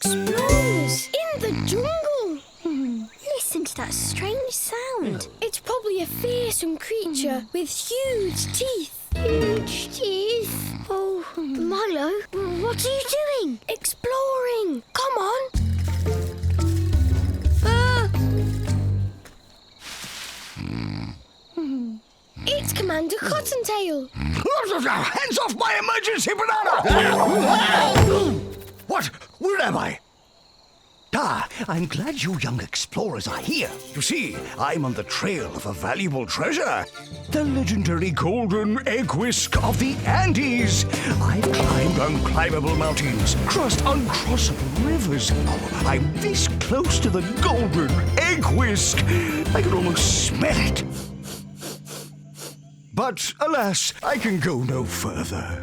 Explorers in the jungle. Listen to that strange sound. It's probably a fearsome creature with huge teeth. Huge teeth. Oh, Milo, what are you doing? exploring. Come on. It's Commander Cottontail. Hands off my emergency banana! What? Where am I? Ah, I'm glad you young explorers are here. You see, I'm on the trail of a valuable treasure. The legendary golden egg whisk of the Andes. I've climbed unclimbable mountains, crossed uncrossable rivers. Oh, I'm this close to the golden egg whisk. I can almost smell it. But alas, I can go no further.